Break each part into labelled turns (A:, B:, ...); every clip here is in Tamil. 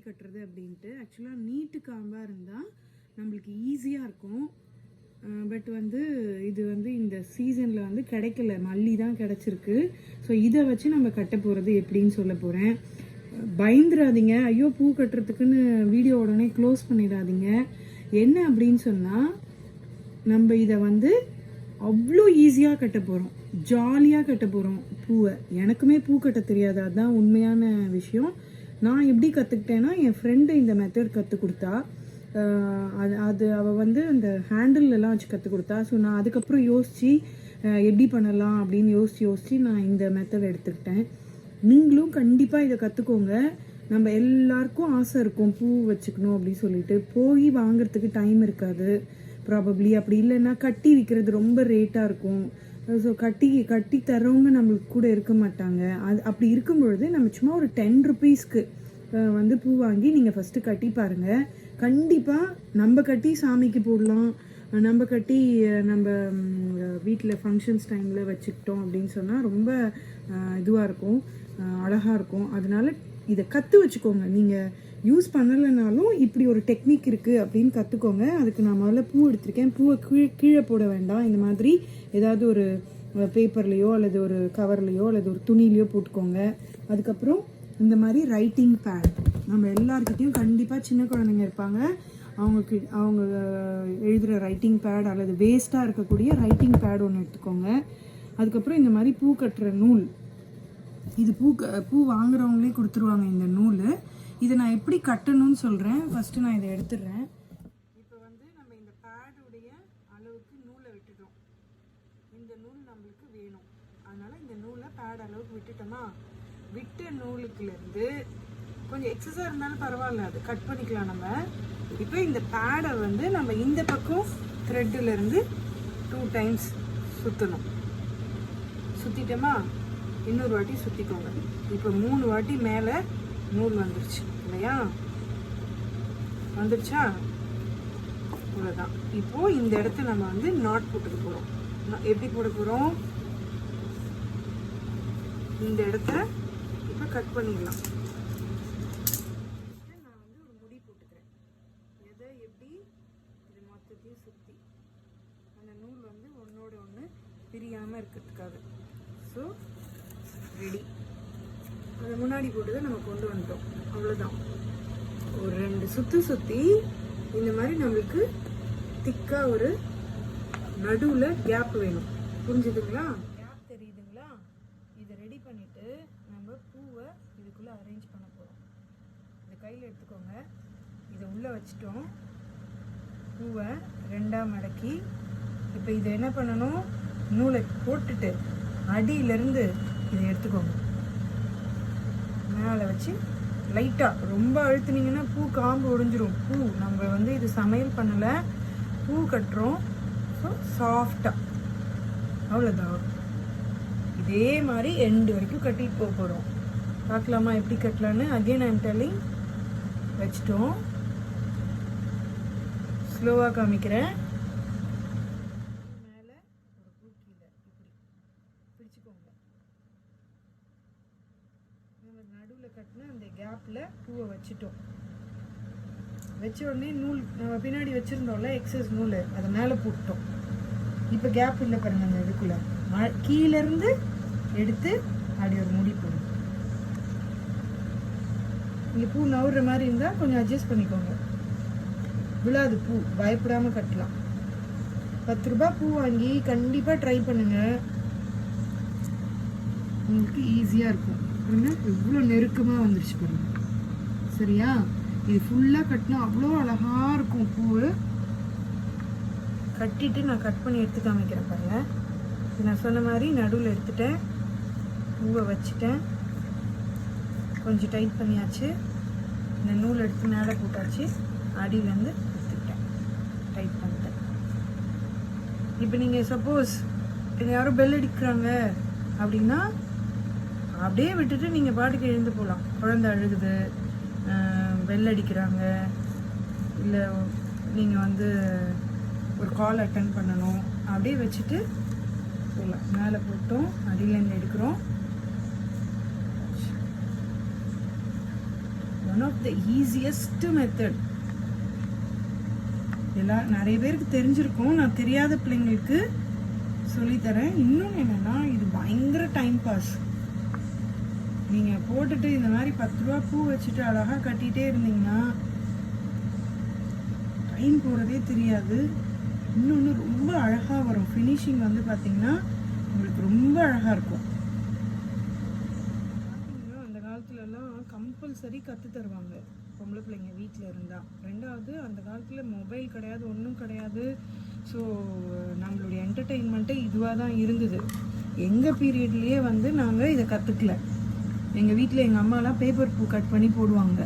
A: கட்டுறது அப்படின்ட்டு. ஆக்சுவலாக நீட்டு காம்பாக இருந்தால் நம்மளுக்கு ஈஸியாக இருக்கும். பட் வந்து இது வந்து இந்த சீசனில் வந்து கிடைக்கல, மல்லி தான் கிடச்சிருக்கு. ஸோ இதை வச்சு நம்ம கட்ட போகிறது எப்படின்னு சொல்ல போகிறேன். பயந்துடாதீங்க, ஐயோ பூ கட்டுறதுக்குன்னு வீடியோ உடனே க்ளோஸ் பண்ணிடாதீங்க. என்ன அப்படின்னு சொன்னால், நம்ம இதை வந்து அவ்வளோ ஈஸியாக கட்ட போகிறோம், ஜாலியாக கட்ட போகிறோம் பூவை. எனக்குமே பூ கட்ட தெரியாது, அதுதான் உண்மையான விஷயம். நான் எப்படி கற்றுக்கிட்டேன்னா, என் ஃப்ரெண்டு இந்த மெத்தட் கற்றுக் கொடுத்தா. அது அவள் வந்து அந்த ஹேண்டில்லாம் வச்சு கற்றுக் கொடுத்தா. ஸோ நான் அதுக்கப்புறம் யோசித்து எப்படி பண்ணலாம் அப்படின்னு யோசித்து நான் இந்த மெத்தட் எடுத்துக்கிட்டேன். நீங்களும் கண்டிப்பாக இதை கற்றுக்கோங்க. நம்ம எல்லாருக்கும் ஆசை இருக்கும் பூ வச்சுக்கணும் அப்படின்னு சொல்லிட்டு. போய் வாங்குறதுக்கு டைம் இருக்காது ப்ராபப்ளி. அப்படி இல்லைன்னா கட்டி விற்கிறது ரொம்ப ரேட்டாக இருக்கும். ஸோ கட்டி தரவங்க நம்மளுக்கு கூட இருக்க மாட்டாங்க. அப்படி இருக்கும் பொழுது நம்ம சும்மா ஒரு 10 ருபீஸ்க்கு வந்து பூ வாங்கி நீங்கள் ஃபஸ்ட்டு கட்டி பாருங்கள். கண்டிப்பாக நம்ம கட்டி சாமிக்கு போடலாம், நம்ம கட்டி நம்ம வீட்டில் ஃபங்க்ஷன்ஸ் டைமில் வச்சுக்கிட்டோம் அப்படின்னு சொன்னால் ரொம்ப இதுவாக இருக்கும், அழகாக இருக்கும். அதனால இதை கற்று வச்சுக்கோங்க. நீங்கள் யூஸ் பண்ணலைனாலும் இப்படி ஒரு டெக்னிக் இருக்குது அப்படின்னு கற்றுக்கோங்க. அதுக்கு நான் முதல்ல பூ எடுத்திருக்கேன். பூவை கீழே போட வேண்டாம், இந்த மாதிரி ஏதாவது ஒரு பேப்பர்லேயோ அல்லது ஒரு கவர்லேயோ அல்லது ஒரு துணிலையோ போட்டுக்கோங்க. அதுக்கப்புறம் இந்த மாதிரி ரைட்டிங் பேட், நம்ம எல்லாருக்கிட்டையும் கண்டிப்பாக சின்ன குழந்தைங்க இருப்பாங்க, அவங்க எழுதுகிற ரைட்டிங் பேட் அல்லது வேஸ்ட்டாக இருக்கக்கூடிய ரைட்டிங் பேட் ஒன்று எடுத்துக்கோங்க. அதுக்கப்புறம் இந்த மாதிரி பூ கட்டுற நூல், இது பூ வாங்குறவங்களே கொடுத்துருவாங்க இந்த நூல். இதை நான் எப்படி கட்டணும்னு சொல்கிறேன். ஃபஸ்ட்டு நான் இதை எடுத்துடுறேன். இப்போ வந்து நம்ம இந்த பேடுடைய அளவுக்கு நூலை விட்டுட்டோம். இந்த நூல் நம்மளுக்கு வேணும், அதனால் இந்த நூலை பேட் அளவுக்கு விட்டுட்டோமா. விட்ட நூலுக்குலேருந்து கொஞ்சம் எக்ஸஸாக இருந்தாலும் பரவாயில்ல, அது கட் பண்ணிக்கலாம் நம்ம. இப்போ இந்த பேடை வந்து நம்ம இந்த பக்கம் த்ரெட்டிலேருந்து 2 டைம்ஸ் சுற்றணும். சுற்றிட்டோமா, இன்னொரு வாட்டி சுற்றிக்கோங்க. இப்போ 3 வாட்டி மேலே நூல் வந்துருச்சு இல்லையா, வந்துருச்சா, இவ்வளோதான். இப்போது இந்த இடத்த நம்ம வந்து நாட் போட்டுக்க போகிறோம். எப்படி போட போகிறோம், இந்த இடத்த இப்போ கட் பண்ணிடலாம். நான் வந்து ஒரு முடி போட்டுக்கிறேன். எதை எப்படி இது மொத்தத்தையும் சுற்றி அந்த நூல் வந்து ஒன்றோட ஒன்று பிரியாமல் இருக்கிறதுக்காக. So ready. அதை முன்னாடி போட்டு தான் நம்ம கொண்டு வந்துட்டோம், அவ்வளோதான். ஒரு 2 சுற்றி இந்த மாதிரி நம்மளுக்கு திக்காக ஒரு நடுவில் கேப் வேணும். புரிஞ்சுதுங்களா? கேப் தெரியுதுங்களா? இதை ரெடி பண்ணிவிட்டு நம்ம பூவை இதுக்குள்ளே அரேஞ்ச் பண்ண போகிறோம். இதை கையில் எடுத்துக்கோங்க. இதை உள்ளே வச்சுட்டோம். பூவை 2ஆக மடக்கி இப்போ இதை என்ன பண்ணணும், நூலை போட்டுட்டு அடியிலேருந்து இதை எடுத்துக்கோங்க. மேலே வச்சு லைட்டாக, ரொம்ப அழுத்துனீங்கன்னா பூ காம்பு ஒடிஞ்சிரும். பூ நம்ம வந்து இது சமையல் பண்ணலை, பூ கட்டுறோம். ஸோ சாஃப்டாக, அவ்வளோதான். இதே மாதிரி எண்டு வரைக்கும் கட்டிட்டு போக போகிறோம். பார்க்கலாமா எப்படி கட்டலான்னு? Again I'm telling. வச்சிட்டோம். ஸ்லோவாக காமிக்கிறேன். மேலே ஒரு பூ கீழே இப்படி பிடிச்சிக்கோங்க. நம்ம நடுவில் கட்டின அந்த கேப்பில் பூவை வச்சுட்டோம். வச்ச உடனே நூல் நம்ம பின்னாடி வச்சுருந்தோம்ல எக்ஸஸ் நூல், அதை மேலே போட்டோம். இப்போ கேப் இல்லை பாருங்க, அந்த இதுக்குள்ளே கீழேருந்து எடுத்து அப்படி ஒரு முடி போடும். இங்கே பூ நவுற மாதிரி இருந்தால் கொஞ்சம் அட்ஜஸ்ட் பண்ணிக்கோங்க, விழாது பூ. பயப்படாமல் கட்டலாம். 10 ரூபாய் பூ வாங்கி கண்டிப்பாக ட்ரை பண்ணுங்கள், உங்களுக்கு ஈஸியாக இருக்கும். எவ்வளோ நெருக்கமாக வந்துருச்சு பாருங்க. சரியா? இது ஃபுல்லாக கட்டினா அவ்வளோ அழகாக இருக்கும் பூ. கட்டிட்டு நான் கட் பண்ணி எடுத்து காமிக்கிறேன் பாருங்க. நான் சொன்ன மாதிரி நடுவில் எடுத்துட்டேன், பூவை வச்சுட்டேன், கொஞ்சம் டைட் பண்ணியாச்சு. இந்த நூல் எடுத்து மேலே போட்டாச்சு, அடியிலேருந்து எடுத்துக்கிட்டேன், டைட் பண்ணிட்டேன். இப்போ நீங்கள் சப்போஸ் யாரும் பெல் அடிக்கிறாங்க அப்படின்னா அப்படியே விட்டுட்டு நீங்கள் பாட்டுக்கு எழுந்து போகலாம். குழந்தை அழுகுது, பெல் அடிக்கிறாங்க, இல்லை நீங்கள் வந்து ஒரு கால் அட்டன் பண்ணணும், அப்படியே வச்சுட்டு போகலாம். மேலே போட்டோம், அடியிலேருந்து எடுக்கிறோம். One of the easiest method. எல்லாம் நிறைய பேருக்கு தெரிஞ்சிருக்கும், நான் தெரியாத பிள்ளைங்களுக்கு சொல்லித்தரேன். இன்னொன்று என்னென்னா, இது பயங்கர டைம் பாஸ். நீங்கள் போட்டுட்டு இந்த மாதிரி 10 ரூபா பூ வச்சுட்டு அழகாக கட்டிகிட்டே இருந்தீங்கன்னா டைம் போகிறதே தெரியாது. இன்னொன்று ரொம்ப அழகாக வரும். ஃபினிஷிங் வந்து பார்த்திங்கன்னா உங்களுக்கு ரொம்ப அழகாக இருக்கும். பார்த்தீங்கன்னா அந்த காலத்துலலாம் கம்பல்சரி கற்று தருவாங்க பொம்பளை பிள்ளைங்க வீட்டில் இருந்தால். ரெண்டாவது, அந்த காலத்தில் மொபைல் கிடையாது, ஒன்றும் கிடையாது. ஸோ நம்மளுடைய என்டர்டெயின்மெண்ட்டே இதுவாக தான் இருந்தது. எங்கள் பீரியட்லேயே வந்து நாங்கள் இதை கற்றுக்கல. எங்கள் வீட்டில் எங்கள் அம்மாலாம் பேப்பர் பூ கட் பண்ணி போடுவாங்க.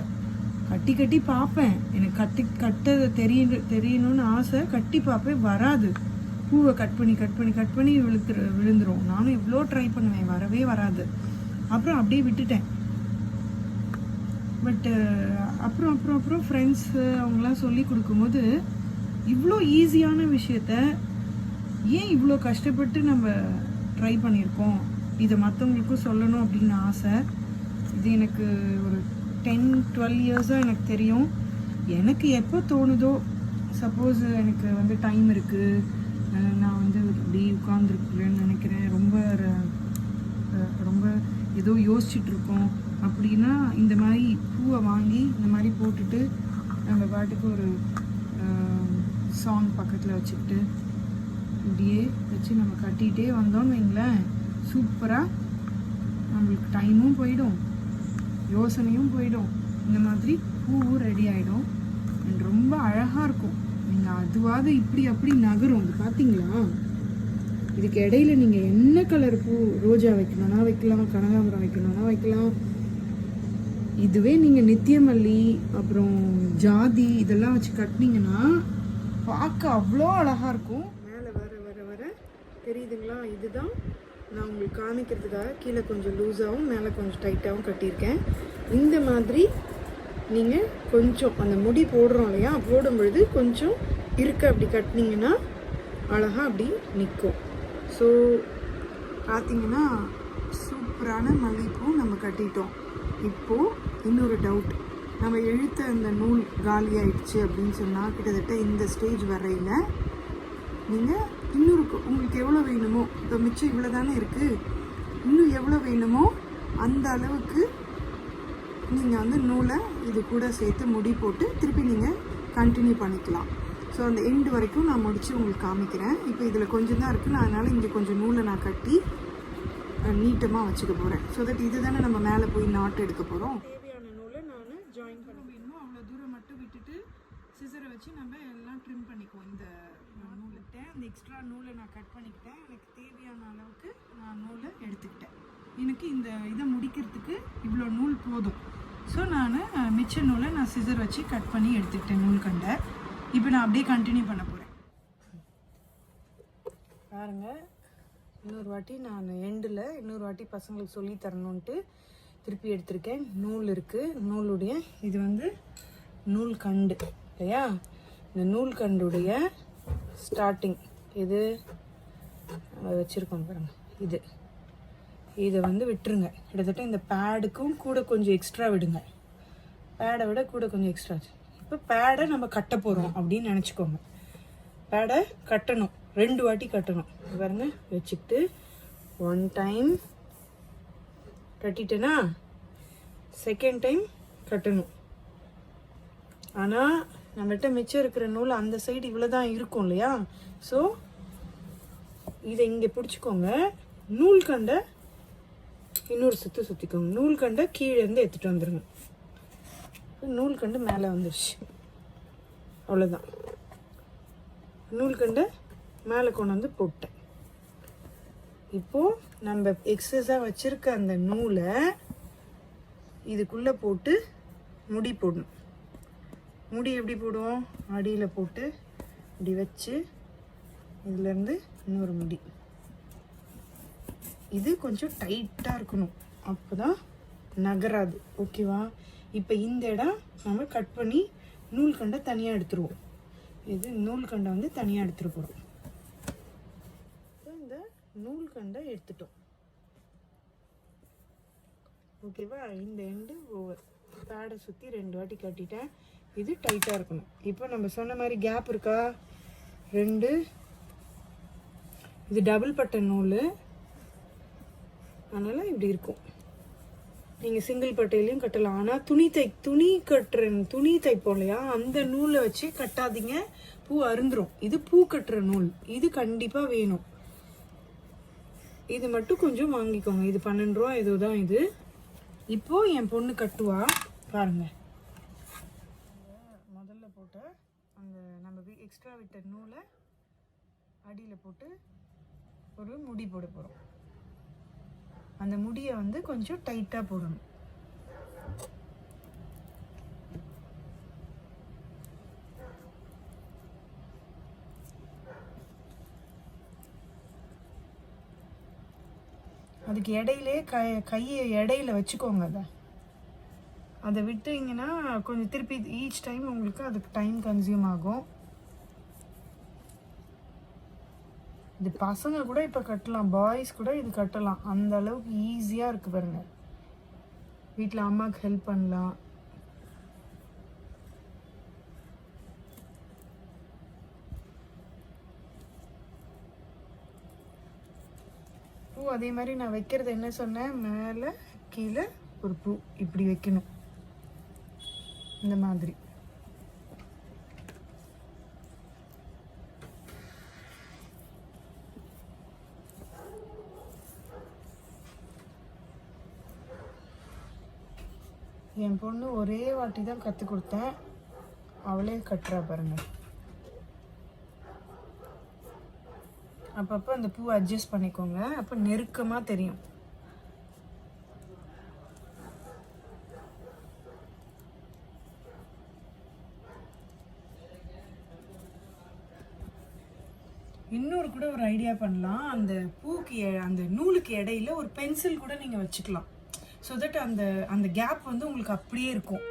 A: கட்டி கட்டி பார்ப்பேன், எனக்கு கட்ட தெரியணும்னு ஆசை. கட்டி பார்ப்பேன், வராது. பூவை கட் பண்ணி விழுந்துரும். நானும் எவ்வளோ ட்ரை பண்ணுவேன், வரவே வராது. அப்புறம் அப்படியே விட்டுட்டேன். பட்டு அப்புறம் ஃப்ரெண்ட்ஸு அவங்களாம் சொல்லி கொடுக்கும்போது இவ்வளோ ஈஸியான விஷயத்த ஏன் இவ்வளோ கஷ்டப்பட்டு நம்ம ட்ரை பண்ணியிருக்கோம், இதை மற்றவங்களுக்கும் சொல்லணும் அப்படின்னு ஆசை. இது எனக்கு ஒரு 10-12 இயர்ஸாக எனக்கு தெரியும். எனக்கு எப்போ தோணுதோ, சப்போஸ் எனக்கு வந்து டைம் இருக்குது, நான் வந்து இப்படி உட்காந்துருக்குறேன்னு நினைக்கிறேன், ரொம்ப ஏதோ யோசிச்சுட்ருக்கோம் அப்படின்னா, இந்த மாதிரி பூவை வாங்கி இந்த மாதிரி போட்டுட்டு நம்ம பாட்டுக்கு ஒரு சாங் பக்கத்தில் வச்சுக்கிட்டு இப்படியே வச்சு நம்ம கட்டிகிட்டே வந்தோம்னு வைங்களேன், சூப்பராக நம்மளுக்கு டைமும் போயிடும், யோசனையும் போயிடும். இந்த மாதிரி பூவும் ரெடி ஆகிடும். ரொம்ப அழகாக இருக்கும். நீங்கள் அதுவாக இப்படி அப்படி நகரும். இது பார்த்தீங்களா? இதுக்கு இடையில நீங்கள் என்ன கலர் பூ, ரோஜா வைக்கணும்னா வைக்கலாம், கனகாம்பரம் வைக்கணும்னா வைக்கலாம். இதுவே நீங்கள் நித்தியமல்லி அப்புறம் ஜாதி இதெல்லாம் வச்சு கட்டினீங்கன்னா பார்க்க அவ்வளோ அழகாக இருக்கும். மேலே வர வர வர தெரியுதுங்களா? இதுதான் நான் உங்களுக்கு காமிக்கிறதுக்காக கீழே கொஞ்சம் லூஸாகவும் மேலே கொஞ்சம் டைட்டாகவும் கட்டியிருக்கேன். இந்த மாதிரி நீங்கள் கொஞ்சம் அந்த முடி போடுறோம் இல்லையா, போடும் பொழுது கொஞ்சம் அப்படி கட்டினீங்கன்னா அழகாக அப்படி நிற்கும். ஸோ பார்த்திங்கன்னா சூப்பரான மல்லிகைப்பூ நம்ம கட்டிட்டோம். இப்போது இன்னொரு டவுட், நம்ம இழுத்த அந்த நூல் காலி ஆயிடுச்சு அப்படின்னு சொன்னால், கிட்டத்தட்ட இந்த ஸ்டேஜ் வரையில் நீங்கள் இன்னொரு உங்களுக்கு எவ்வளோ வேணுமோ, இப்போ மிச்சம் இவ்வளோ தானே இருக்குது, இன்னும் எவ்வளோ வேணுமோ அந்த அளவுக்கு நீங்கள் வந்து நூலை இது கூட சேர்த்து முடி போட்டு திருப்பி நீங்கள் கண்டினியூ பண்ணிக்கலாம். ஸோ அந்த எண்டு வரைக்கும் நான் முடித்து உங்களுக்கு காமிக்கிறேன். இப்போ இதில் கொஞ்சம் தான் இருக்குது, நான் அதனால் இங்கே கொஞ்சம் நூலை நான் கட்டி நீட்டமாக வச்சுக்க போகிறேன். ஸோ தட் இது தானே நம்ம மேலே போய் நாட்டு எடுக்க போகிறோம். தேவையான நூலை நான் ஜாயின் பண்ண வேணுமோ அவ்வளோ தூரம் மட்டும் விட்டுட்டு சிசரை வச்சு நம்ம எல்லாம் ட்ரிம் பண்ணிக்குவோம். இந்த நூலுக்கிட்டேன் அந்த எக்ஸ்ட்ரா நூலை நான் கட் பண்ணிக்கிட்டேன். எனக்கு தேவையான அளவுக்கு நான் நூலை எடுத்துக்கிட்டேன். எனக்கு இந்த இதை முடிக்கிறதுக்கு இவ்வளோ நூல் போதும். ஸோ நான் மிச்ச நூலை நான் சிசர் வச்சு கட் பண்ணி எடுத்துக்கிட்டேன் நூல் கண்டை. இப்போ நான் அப்படியே கண்டினியூ பண்ண போகிறேன். பாருங்கள், இன்னொரு வாட்டி நான் எண்டில் இன்னொரு வாட்டி பசங்களுக்கு சொல்லி தரணுன்ட்டு திருப்பி எடுத்திருக்கேன். நூல் இருக்குது, நூலுடைய இது வந்து நூல் கண்டு இல்லையா, இந்த நூல் கண்டுடைய ஸ்டார்டிங் இது வச்சுருக்கோம் பாருங்கள். இதை வந்து விட்டுருங்க. கிட்டத்தட்ட இந்த பேடுக்கும் கூட கொஞ்சம் எக்ஸ்ட்ரா விடுங்க. பேடை விட கூட கொஞ்சம் எக்ஸ்ட்ரா. இப்போ பேடை நம்ம கட்ட போகிறோம் அப்படின்னு நினச்சிக்கோங்க. பேடை கட்டணும், 2 வாட்டி கட்டணும். பாருங்க, வச்சுக்கிட்டு 1 டைம் கட்டிட்டேன்னா செகண்ட் டைம் கட்டணும். ஆனால் நம்மகிட்ட மிச்சம் இருக்கிற நூல் அந்த சைடு இவ்வளோ தான் இருக்கும் இல்லையா. ஸோ இதை இங்கே பிடிச்சிக்கோங்க. நூல் கண்டை இன்னொரு சுற்றிக்கோங்க. நூல் கண்டை கீழேருந்து எடுத்துகிட்டு வந்துடுங்க. நூல் கண்டு மேலே வந்துடுச்சு, அவ்வளோதான். நூல் கண்டை மேலே கொண்டு வந்து போட்டேன். இப்போது நம்ம எக்ஸஸாக வச்சுருக்க அந்த நூலை இதுக்குள்ளே போட்டு முடி போடணும். முடி எப்படி போடுவோம், அடியில் போட்டு இப்படி வச்சு இதுலேருந்து இன்னொரு முடி. இது கொஞ்சம் டைட்டாக இருக்கணும், அப்போ தான் நகராது. ஓகேவா? இப்போ இந்த இடம் நம்ம கட் பண்ணி நூல் கண்டை தனியாக எடுத்துருவோம். இது நூல் கண்டை வந்து தனியாக எடுத்துகிட்டு போகிறோம். இந்த நூல் கண்டை எடுத்துட்டோம். ஓகேவா? இந்த எண்டு ஓவர், பேடை சுற்றி 2 வாட்டி கட்டிட்டேன். இது டைட்டாக இருக்கணும். இப்போ நம்ம சொன்ன மாதிரி கேப் இருக்கா 2, இது டபுள் பட்டன் நூல், அதனால் இப்படி இருக்கும். நீங்கள் சிங்கிள் பட்டையிலையும் கட்டலாம். ஆனால் துணி தைப்போம் இல்லையா, அந்த நூலை வச்சு கட்டாதீங்க, பூ அருந்துரும். இது பூ கட்டுற நூல், இது கண்டிப்பாக வேணும். இது மட்டும் கொஞ்சம் வாங்கிக்கோங்க. இது 12 ரூபா ஏதோ தான் இது. இப்போது என் பொண்ணு கட்டுவா பாருங்கள். முதல்ல போட்ட அந்த நம்ம எக்ஸ்ட்ரா விட்ட நூலை அடியில் போட்டு ஒரு முடி போட போகிறோம். அந்த முடியை வந்து கொஞ்சம் டைட்டாக போடணும். அதுக்கு இடையிலே கையை இடையில வச்சுக்கோங்க. அதை விட்டீங்கன்னா கொஞ்சம் திருப்பி ஈச் டைம் உங்களுக்கு அதுக்கு டைம் கன்சியூம் ஆகும். இது பசங்க கூட இப்போ கட்டலாம், பாய்ஸ் கூட இது கட்டலாம். அந்த அளவுக்கு ஈஸியாக இருக்குது பாருங்க. வீட்டில் அம்மாவுக்கு ஹெல்ப் பண்ணலாம். பூ அதே மாதிரி நான் வைக்கிறது என்ன சொன்னேன், மேலே கீழே ஒரு பூ இப்படி வைக்கணும், இந்த மாதிரி. என் பொண்ணு ஒரே வாட்டி தான் கற்றுக் கொடுத்தேன், அவளே கட்டுறா பாருங்க. அப்பப்போ அந்த பூ அட்ஜஸ்ட் பண்ணிக்கோங்க, அப்போ நெருக்கமாக தெரியும். இன்னொரு கூட ஒரு ஐடியா பண்ணலாம். அந்த பூக்கு அந்த நூலுக்கு இடையில ஒரு பென்சில் கூட நீங்கள் வச்சுக்கலாம். ஸோ தட் அந்த கேப் வந்து உங்களுக்கு அப்படியே இருக்கும்.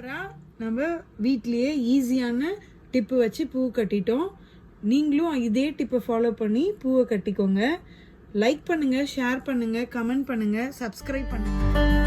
A: சூப்பராக நம்ம வீட்லேயே ஈஸியான டிப்பு வச்சு பூ கட்டிட்டோம். நீங்களும் இதே டிப்பை ஃபாலோ பண்ணி பூவை கட்டிக்கோங்க. லைக் பண்ணுங்கள், ஷேர் பண்ணுங்கள், கமெண்ட் பண்ணுங்கள், சப்ஸ்கிரைப் பண்ணுங்கள்.